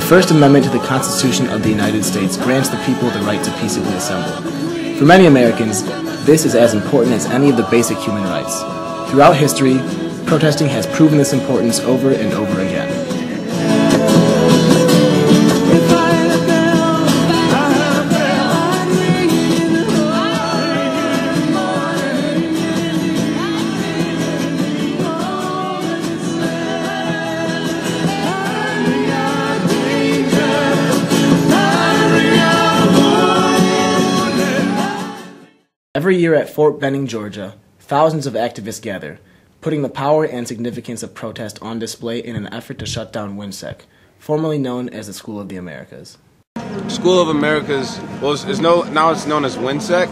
First Amendment to the Constitution of the United States grants the people the right to peaceably assemble. For many Americans, this is as important as any of the basic human rights. Throughout history, protesting has proven this importance over and over again. Every year at Fort Benning, Georgia, thousands of activists gather, putting the power and significance of protest on display in an effort to shut down WINSEC, formerly known as the School of the Americas. School of Americas, now it's known as WINSEC.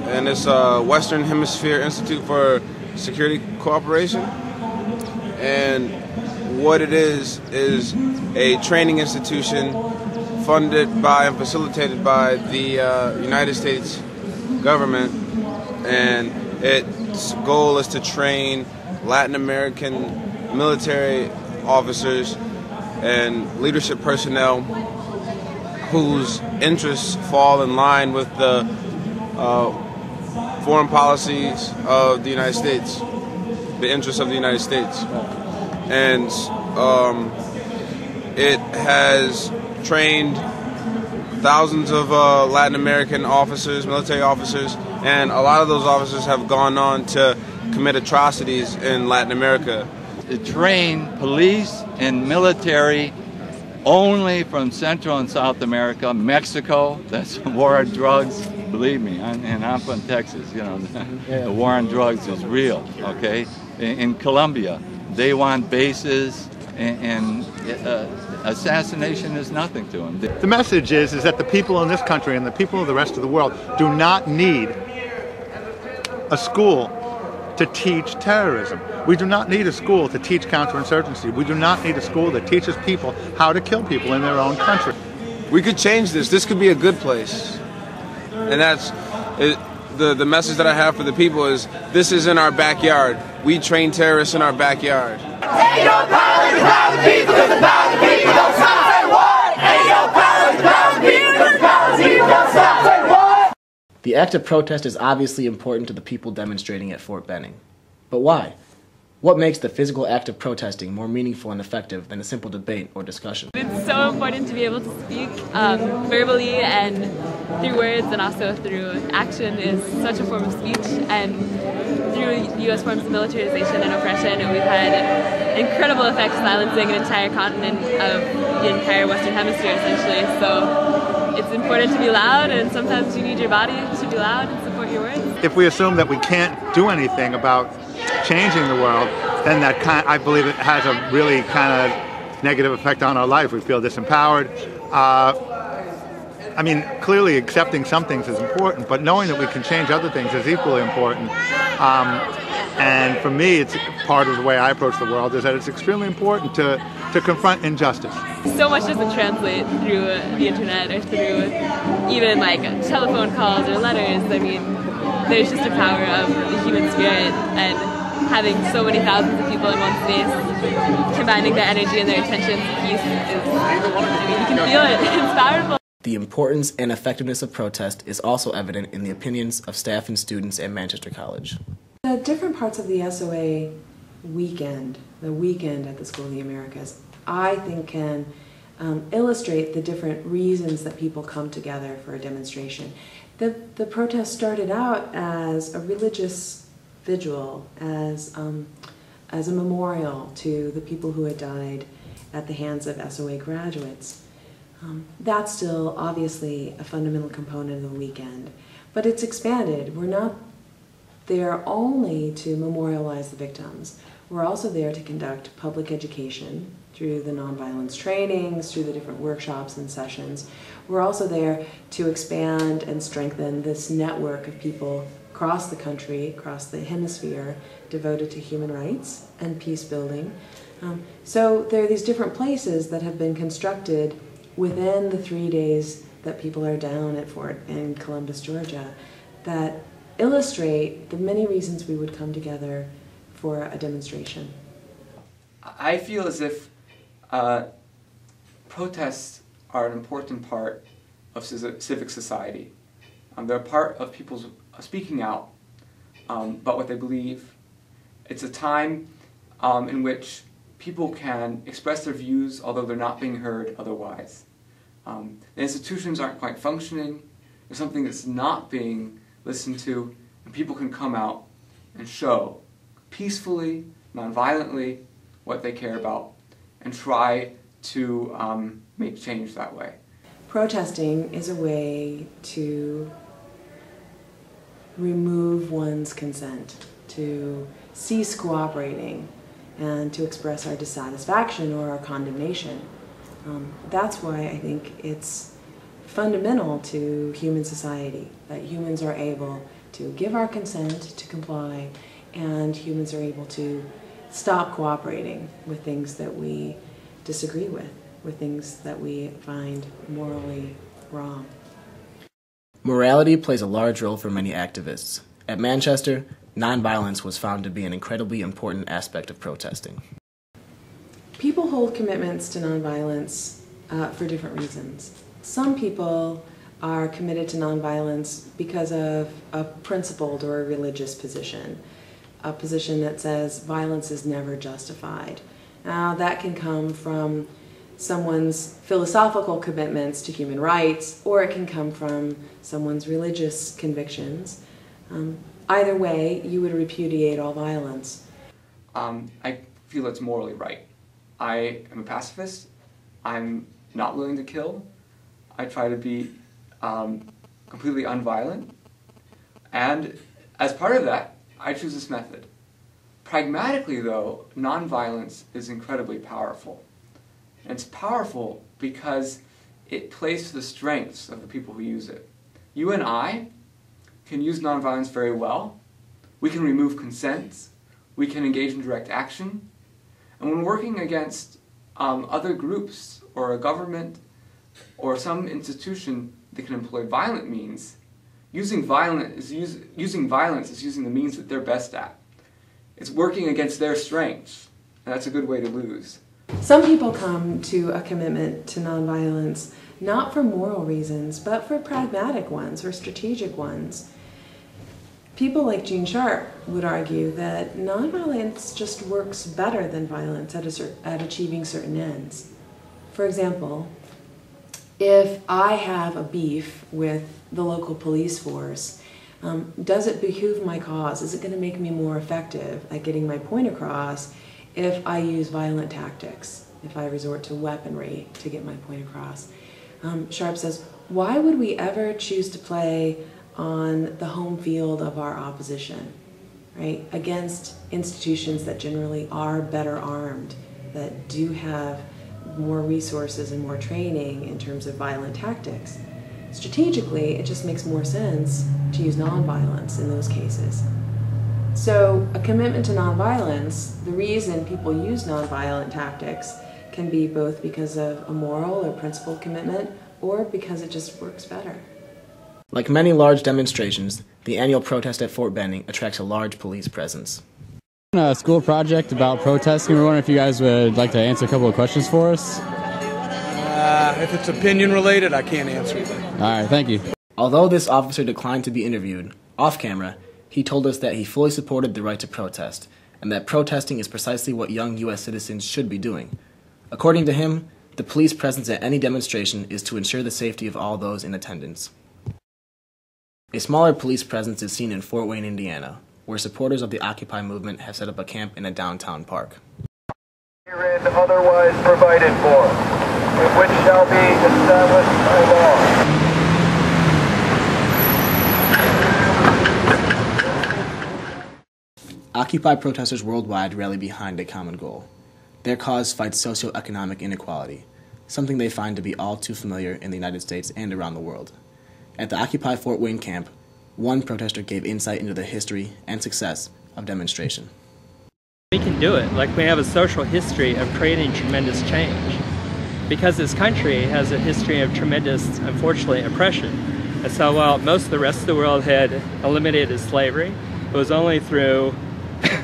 And it's Western Hemisphere Institute for Security Cooperation. And what it is a training institution funded by and facilitated by the United States government, and its goal is to train Latin American military officers and leadership personnel whose interests fall in line with the foreign policies of the United States, the interests of the United States. And it has trained thousands of Latin American officers, military officers, and a lot of those officers have gone on to commit atrocities in Latin America. To train police and military only from Central and South America, Mexico, that's war on drugs, believe me, and I'm from Texas, you know, the war on drugs is real, okay? In Colombia, they want bases, and assassination is nothing to them. The message is that the people in this country and the people of the rest of the world do not need a school to teach terrorism. We do not need a school to teach counterinsurgency. We do not need a school that teaches people how to kill people in their own country. We could change this. This could be a good place. And that's the message that I have for the people is this is in our backyard. We train terrorists in our backyard. Ain't no power in the power of the people, because the power of the people don't stop. Say what? Ain't no power in the power of the people, because the power of the people don't stop. Say what? The act of protest is obviously important to the people demonstrating at Fort Benning. But why? What makes the physical act of protesting more meaningful and effective than a simple debate or discussion? It's so important to be able to speak verbally and through words, and also through action is such a form of speech. And through U.S. forms of militarization and oppression, we've had incredible effects silencing an entire continent of the entire Western Hemisphere, essentially. So it's important to be loud, and sometimes you need your body to be loud and support your words. If we assume that we can't do anything about changing the world, then I believe it has a really kind of negative effect on our life. We feel disempowered. I mean, clearly accepting some things is important, but knowing that we can change other things is equally important. And for me, it's part of the way I approach the world is that it's extremely important to confront injustice. So much doesn't translate through the internet or through even like telephone calls or letters. I mean, there's just a power of the human spirit, and having so many thousands of people in one space, combining their energy and their attention to peace is, you can feel it, it's powerful. The importance and effectiveness of protest is also evident in the opinions of staff and students at Manchester College. The different parts of the SOA weekend, the weekend at the School of the Americas, I think can illustrate the different reasons that people come together for a demonstration. The protest started out as a religious vigil, as a memorial to the people who had died at the hands of SOA graduates. That's still obviously a fundamental component of the weekend, but it's expanded. We're not there only to memorialize the victims. We're also there to conduct public education through the nonviolence trainings, through the different workshops and sessions. We're also there to expand and strengthen this network of people across the country, across the hemisphere, devoted to human rights and peace building. So there are these different places that have been constructed within the 3 days that people are down at Fort in Columbus, Georgia, that illustrate the many reasons we would come together for a demonstration. I feel as if protests are an important part of civic society. They're a part of people's speaking out about what they believe. It's a time in which people can express their views, although they're not being heard otherwise. The institutions aren't quite functioning. There's something that's not being listened to, and people can come out and show peacefully, non-violently, what they care about, and try to make change that way. Protesting is a way to remove one's consent, to cease cooperating, and to express our dissatisfaction or our condemnation. That's why I think it's fundamental to human society, that humans are able to give our consent to comply, and humans are able to stop cooperating with things that we disagree with things that we find morally wrong. Morality plays a large role for many activists. At Manchester, nonviolence was found to be an incredibly important aspect of protesting. People hold commitments to nonviolence for different reasons. Some people are committed to nonviolence because of a principled or a religious position, a position that says violence is never justified. Now, that can come from someone's philosophical commitments to human rights, or it can come from someone's religious convictions. Either way, you would repudiate all violence. I feel it's morally right. I am a pacifist. I'm not willing to kill. I try to be completely unviolent. And as part of that, I choose this method. Pragmatically, though, nonviolence is incredibly powerful. And it's powerful because it plays to the strengths of the people who use it. You and I can use nonviolence very well. We can remove consent. We can engage in direct action. And when working against other groups or a government or some institution that can employ violent means, using violence is using the means that they're best at. It's working against their strengths, and that's a good way to lose. Some people come to a commitment to nonviolence not for moral reasons, but for pragmatic ones or strategic ones. People like Gene Sharp would argue that nonviolence just works better than violence at achieving certain ends. For example, if I have a beef with the local police force, does it behoove my cause? Is it going to make me more effective at getting my point across if I use violent tactics, if I resort to weaponry to get my point across? Sharp says, why would we ever choose to play on the home field of our opposition, right, against institutions that generally are better armed, that do have more resources and more training in terms of violent tactics? Strategically, it just makes more sense to use nonviolence in those cases. So a commitment to nonviolence, the reason people use nonviolent tactics can be both because of a moral or principled commitment, or because it just works better. Like many large demonstrations, the annual protest at Fort Benning attracts a large police presence. A school project about protesting. We're wondering if you guys would like to answer a couple of questions for us. If it's opinion related, I can't answer it. All right, thank you. Although this officer declined to be interviewed, off camera, he told us that he fully supported the right to protest, and that protesting is precisely what young U.S. citizens should be doing. According to him, the police presence at any demonstration is to ensure the safety of all those in attendance. A smaller police presence is seen in Fort Wayne, Indiana, where supporters of the Occupy movement have set up a camp in a downtown park. Herein otherwise provided for, and which shall be established by law. Occupy protesters worldwide rally behind a common goal. Their cause fights socioeconomic inequality, something they find to be all too familiar in the United States and around the world. At the Occupy Fort Wayne camp, one protester gave insight into the history and success of demonstration. We can do it. Like, we have a social history of creating tremendous change. Because this country has a history of tremendous, unfortunately, oppression. And so while most of the rest of the world had eliminated slavery, it was only through,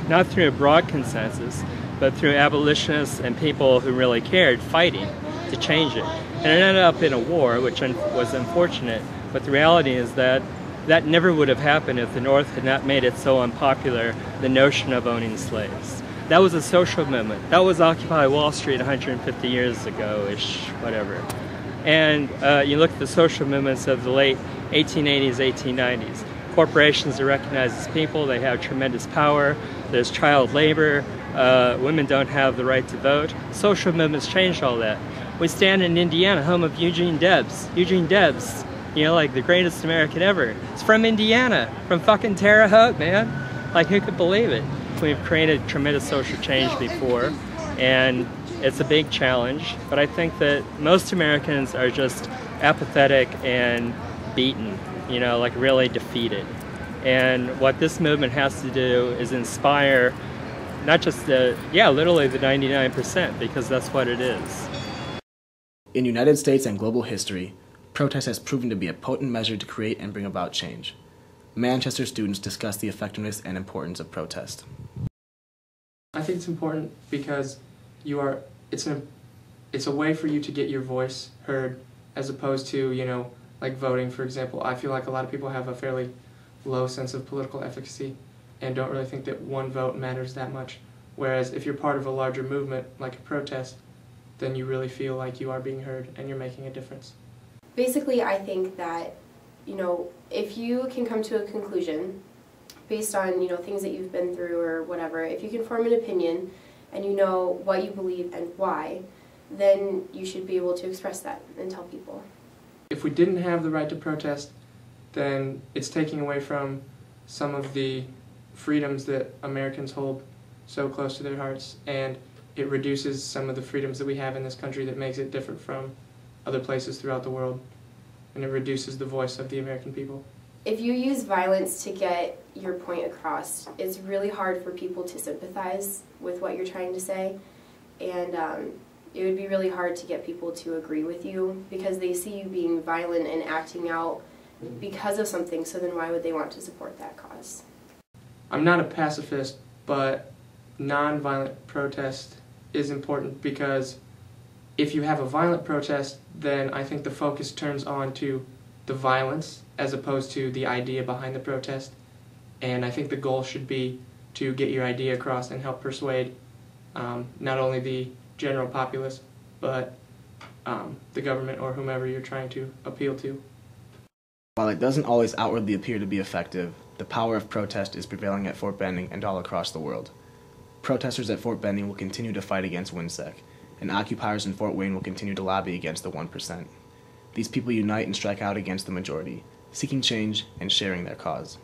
not through a broad consensus, but through abolitionists and people who really cared fighting. to change it. And it ended up in a war, which was unfortunate, but the reality is that that never would have happened if the North had not made it so unpopular, the notion of owning slaves. That was a social movement. That was Occupy Wall Street 150 years ago-ish, whatever. And you look at the social movements of the late 1880s, 1890s. Corporations are recognized as people. They have tremendous power. There's child labor. Women don't have the right to vote. Social movements changed all that. We stand in Indiana, home of Eugene Debs. Eugene Debs, you know, like the greatest American ever. It's from Indiana, from fucking Terre Haute, man. Like, who could believe it? We've created tremendous social change before, and it's a big challenge, but I think that most Americans are just apathetic and beaten, you know, like really defeated. And what this movement has to do is inspire not just literally the 99%, because that's what it is. In United States and global history, protest has proven to be a potent measure to create and bring about change. Manchester students discuss the effectiveness and importance of protest. I think it's important because it's a way for you to get your voice heard, as opposed to, you know, like voting, for example. I feel like a lot of people have a fairly low sense of political efficacy and don't really think that one vote matters that much. Whereas if you're part of a larger movement, like a protest, then you really feel like you are being heard and you're making a difference. Basically, I think that, you know, if you can come to a conclusion based on, you know, things that you've been through or whatever, if you can form an opinion and you know what you believe and why, then you should be able to express that and tell people. If we didn't have the right to protest, then it's taking away from some of the freedoms that Americans hold so close to their hearts, and it reduces some of the freedoms that we have in this country that makes it different from other places throughout the world, and it reduces the voice of the American people. If you use violence to get your point across, it's really hard for people to sympathize with what you're trying to say, and it would be really hard to get people to agree with you because they see you being violent and acting out because of something, so then why would they want to support that cause? I'm not a pacifist, but nonviolent protest is important because if you have a violent protest, then I think the focus turns on to the violence as opposed to the idea behind the protest. And I think the goal should be to get your idea across and help persuade not only the general populace, but the government or whomever you're trying to appeal to. While it doesn't always outwardly appear to be effective, the power of protest is prevailing at Fort Benning and all across the world. Protesters at Fort Benning will continue to fight against WINSEC, and occupiers in Fort Wayne will continue to lobby against the 1%. These people unite and strike out against the majority, seeking change and sharing their cause.